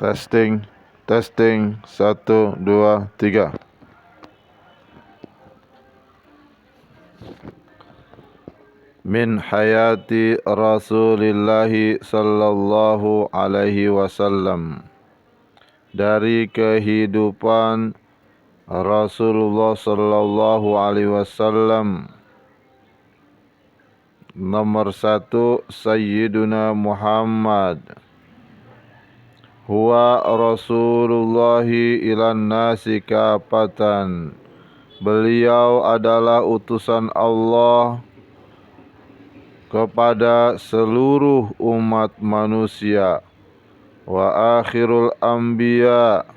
Testing, testing, 1, 2, 3. Min hayati Rasulillahi sallallahu alaihi wasallam. Dari kehidupan Rasulullah sallallahu alaihi wasallam. Nomor 1, Sayyiduna Muhammad. Huwa Rasulullahi ilan nasi kafatan. Beliau adalah utusan Allah kepada seluruh umat manusia. Wa akhirul anbiya,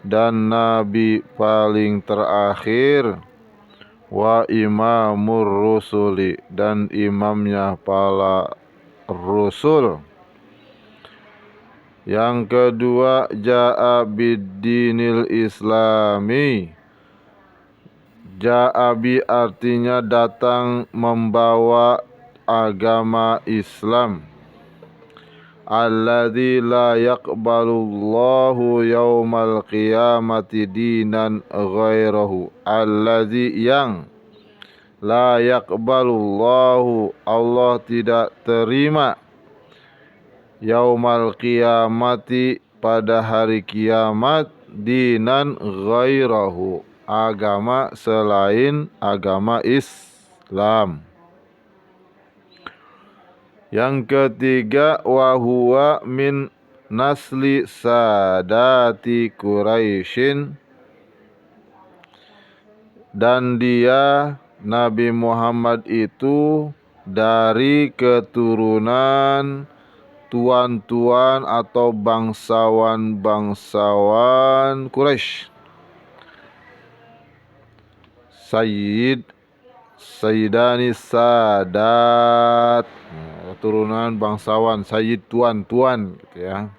dan nabi paling terakhir. Wa imamur rusuli, dan imamnya para rasul. Yang kedua, ja'a biddinil islami. Ja'abi artinya datang membawa agama Islam. Alladzi la yaqbalullahu yaumal qiyamati dinan ghairahu. Alladzi yang la yaqbalullahu, Allah tidak terima, yaumal qiyamati, pada hari kiamat, dinan ghairahu, agama selain agama Islam. Yang ketiga, wa huwa min nasli sadati Quraisyin, dan dia Nabi Muhammad itu dari keturunan tuan-tuan atau bangsawan-bangsawan Quraisy. Sayyidani Sadat, keturunan bangsawan, Sayyid, tuan-tuan gitu ya.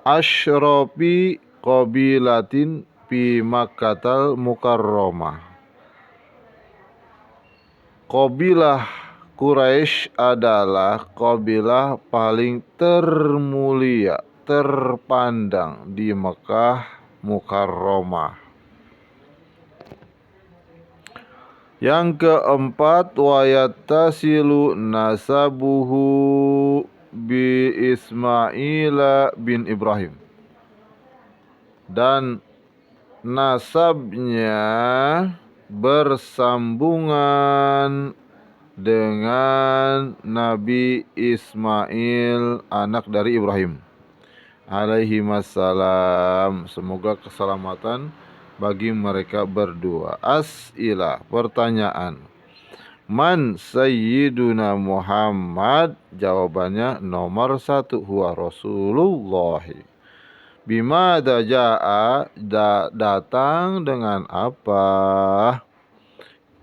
Asyrafi qabilatin fi Makkatal Mukarramah. Qabilah Quraisy adalah qabilah paling termulia, terpandang di Mekah Mukarramah. Yang keempat, wa yattasilu nasabuhu bi Ismail bin Ibrahim, dan nasabnya bersambungan dengan Nabi Ismail, anak dari Ibrahim alaihi wassalam. Semoga keselamatan bagi mereka berdua. As'ilah, pertanyaan. Man Sayyiduna Muhammad? Jawabannya nomor 1, huwa Rasulullah. Bimada ja'a, datang dengan apa?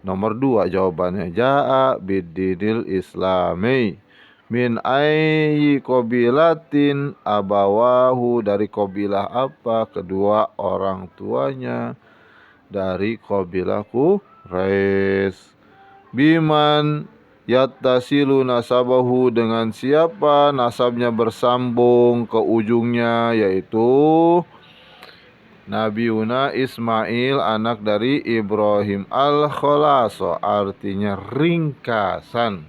Nomor 2 jawabannya, ja'a biddinil islami. Min ayyi qabilatin abawahu, dari qabilah apa kedua orang tuanya? Dari qabilah Quraisy. Biman yattasilu nasabahu, dengan siapa nasabnya bersambung ke ujungnya, yaitu Nabiuna Ismail, anak dari Ibrahim. Al-khulaso artinya ringkasan.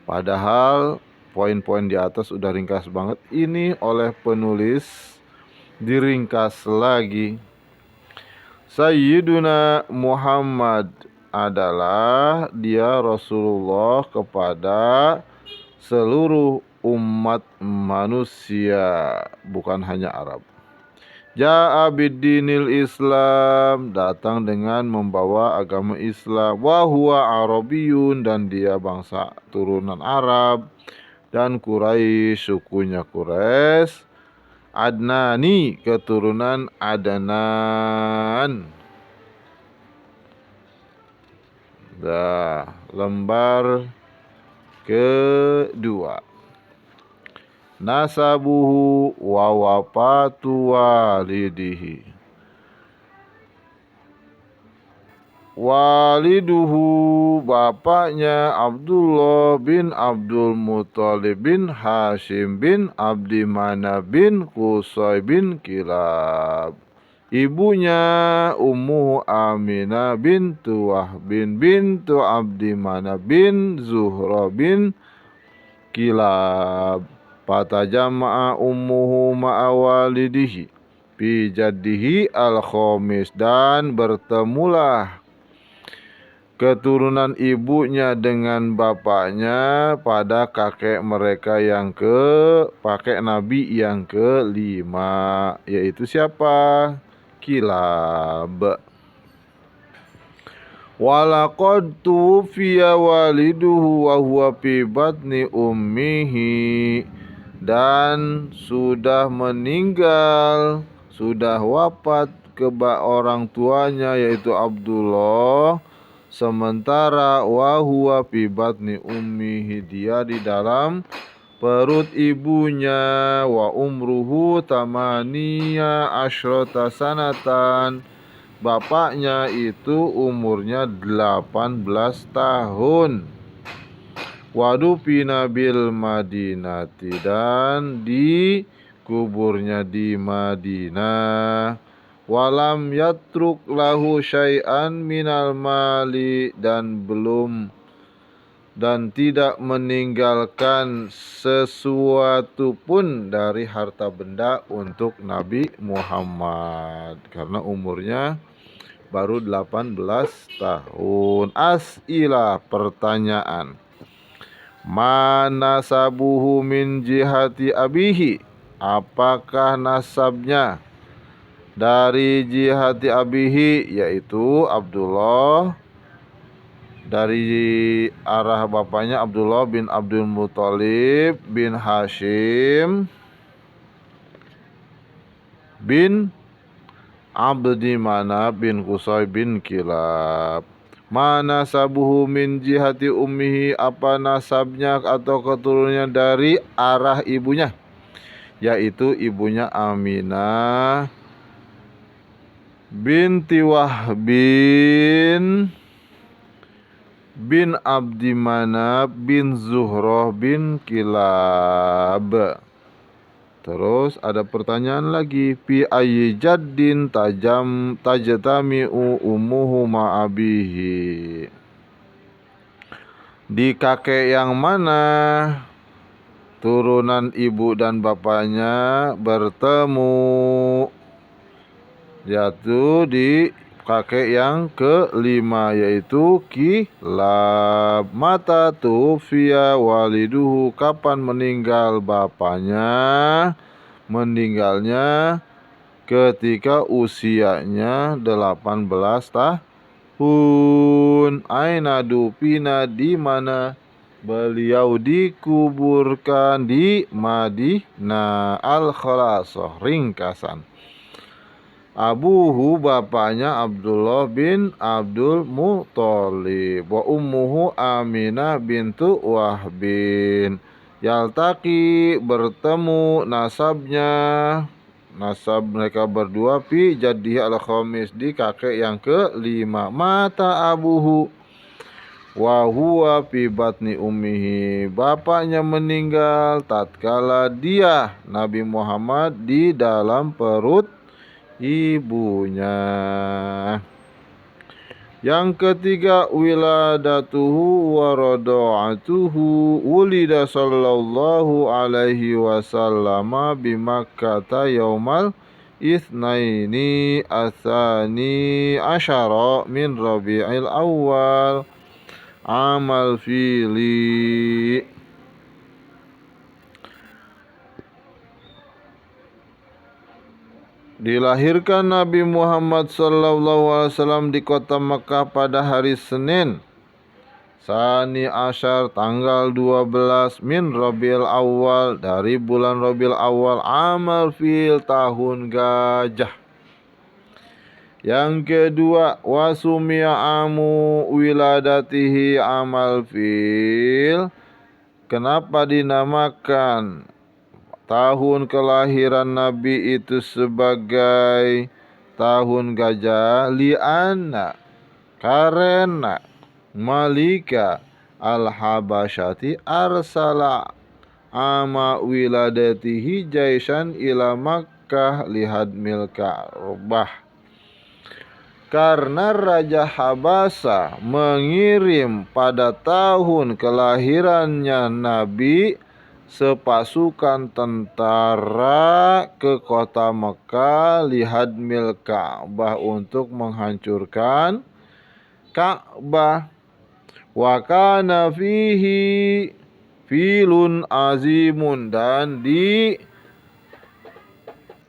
Padahal poin-poin di atas udah ringkas banget. Ini oleh penulis diringkas lagi. Sayyiduna Muhammad adalah dia Rasulullah kepada seluruh umat manusia, bukan hanya Arab. Ja'a biddinil Islam, datang dengan membawa agama Islam. Wa huwa Arabiyun, dan dia bangsa turunan Arab. Dan Quraisy, sukunya Quraisy. Adnani, keturunan Adnan. Lembar kedua. Nasabuhu wa wafatu walidihi. waliduhu bapaknya Abdullah bin Abdul Muthalib bin Hashim bin Abdi Manaf bin Qusay bin Kilab. Ibunya Ummu Aminah bintu Wahbin bintu Abdi Manaf bin Zuhra bin Kilab. Fatajama'a ummuhu ma'a walidihi fi jaddihi al-khamis, dan bertemulah keturunan ibunya dengan bapaknya pada kakek mereka kakek Nabi yang kelima, yaitu siapa? Kilab. Walaqad tufiya waliduhu wa huwa fi batni ummihi, dan sudah meninggal, sudah wafat orang tuanya yaitu Abdullah, sementara wa huwa fi batni ummihi, dia di dalam perut ibunya, wa umruhu tamaniya asyrata sanatan, bapaknya itu umurnya 18 tahun. Wadufina bil Madinati, dan dikuburnya di Madinah. Walam yatruk lahu syai'an minal mali, dan tidak meninggalkan sesuatu pun dari harta benda untuk Nabi Muhammad, karena umurnya baru 18 tahun. As'ilah, pertanyaan. Mana sabuhu min jihati abihi, apakah nasabnya dari jihati abihi, yaitu Abdullah, dari arah bapaknya Abdullah bin Abdul Muthalib bin Hashim bin Abdi Manaf bin Qusay bin Kilab. Mana sabuhu min jihati ummihi, apa nasabnya atau keturunannya dari arah ibunya, yaitu ibunya Aminah binti Wahbin bin Abdi Manaf bin Zuhroh bin Kilab. Terus ada pertanyaan lagi, fi ayyi jaddin tajtami'u ummuhu ma'abihi, di kakek yang mana turunan ibu dan bapaknya bertemu, yaitu di kakek yang kelima, yaitu Kilab. Mata tufiya waliduhu, kapan meninggal bapaknya? Meninggalnya ketika usianya 18 tahun. Aina dupina, di mana beliau dikuburkan? Di Madinah. Al-Khalasah, ringkasan. Abuhu, bapaknya Abdullah bin Abdul Muthalib, wa ummuhu Aminah bintu Wahbin. Yaltaqi, bertemu, nasab mereka berdua, fi jaddihi al-khamis, di kakek yang kelima. Mata abuhu wa huwa fi batni ummihi, bapaknya meninggal tatkala dia Nabi Muhammad di dalam perut ibunya. Yang ketiga, wiladatuhu wa rada'atuhu, wulida sallallahu alaihi wasallam bi Makkah yaumal itsnaini atsani asyara min Rabi'il Awal amal fili. Dilahirkan Nabi Muhammad SAW di kota Mekah pada hari Senin, Sani Asyar, tanggal 12 min Rabiul Awal, dari bulan Rabiul Awal, amal fil, tahun gajah. Yang kedua, wasumiya amu wiladatihi amal fil, kenapa dinamakan tahun kelahiran Nabi itu sebagai tahun gajah? Li'anna, karena Malika al-Habasyati arsala ama wiladatihi jaisan ila Makkah lihadmil Ka'bah. Karena Raja Habasa mengirim pada tahun kelahirannya Nabi sepasukan tentara ke kota Mekah lihadmil Ka'bah untuk menghancurkan Ka'bah. Wa kana fihi filun azimun, dan di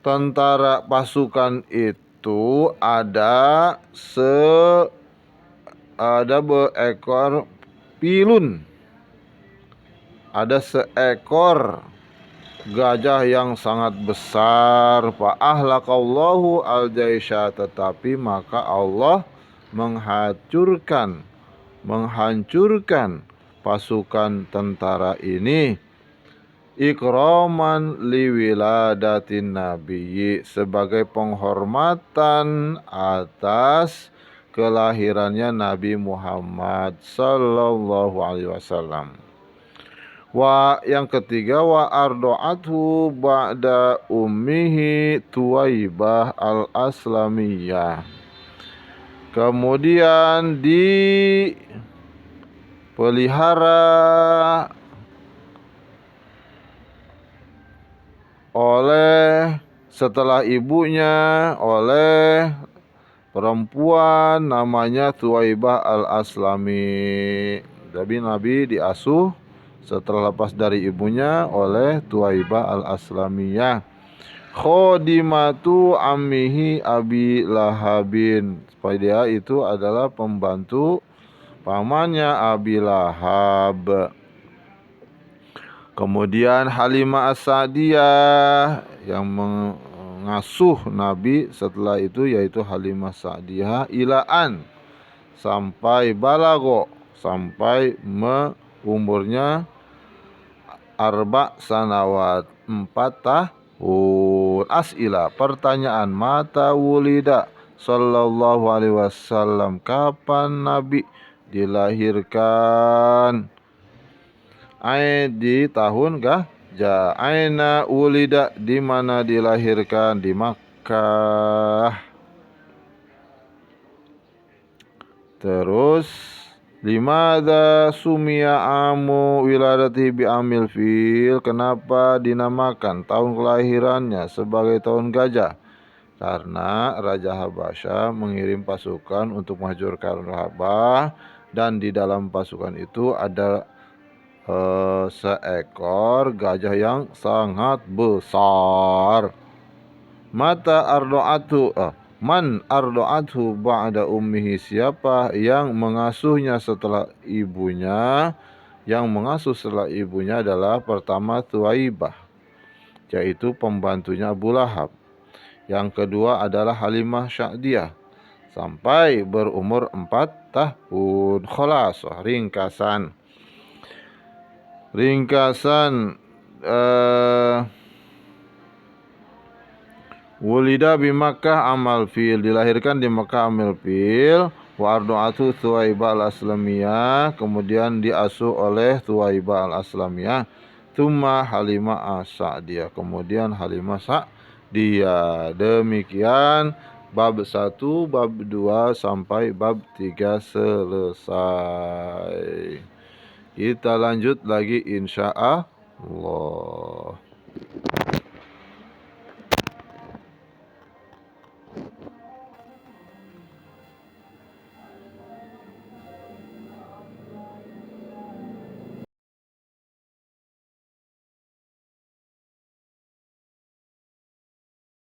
tentara pasukan itu ada beekor pilun, ada seekor gajah yang sangat besar. Fa ahlakallahu al-jaisha, tetapi maka Allah menghancurkan pasukan tentara ini. Ikraman liwiladatin nabiyyi, sebagai penghormatan atas kelahirannya Nabi Muhammad sallallahu alaihi wasallam. Yang ketiga, wa ardo'athu ba'da ummihi Tuwaibah al-Aslamiyah. Kemudian dipelihara setelah ibunya oleh perempuan namanya Tuwaibah al-Aslami. Jadi Nabi diasuh setelah lepas dari ibunya oleh Tuwaibah al-Aslamiyah. Khodimatu ammihi Abi Lahabin, supaya dia itu adalah pembantu pamannya Abi Lahab. Kemudian Halimah As-Sa'diyah yang mengasuh Nabi setelah itu, yaitu Halimah Sa'diyah, ilaan sampai balago, sampai umurnya 4 sanawat, 4 tahun. As'ilah, pertanyaan. Mata wulida sallallahu alaihi wasallam, kapan Nabi dilahirkan? Di tahun Gajah. Aina wulida, di mana dilahirkan? Di Makkah. Terus limadza sumia amu wiladati bi amil fil, kenapa dinamakan tahun kelahirannya sebagai tahun gajah? Karena Raja Habasya mengirim pasukan untuk menghancurkan Ka'bah, dan di dalam pasukan itu ada seekor gajah yang sangat besar. Man ardo'athu ba'da ummihi, siapa yang mengasuhnya setelah ibunya? Yang mengasuh setelah ibunya adalah pertama Tuwaibah, yaitu pembantunya Abu Lahab. Yang kedua adalah Halimah Sa'diyah sampai berumur 4 tahun. Khulasah, ringkasan wulida bi Makkah amal fil, dilahirkan di Makkah amal fil. Wa ardo'atu Tuwaibah al-Aslamiyah, kemudian diasuh oleh Tuwaibah al-Aslamiyah. Tsumma Halimah As-Sa'diyah, kemudian Halimah Sa'diyah. Demikian bab 1, bab 2 sampai bab 3 selesai. Kita lanjut lagi insya Allah.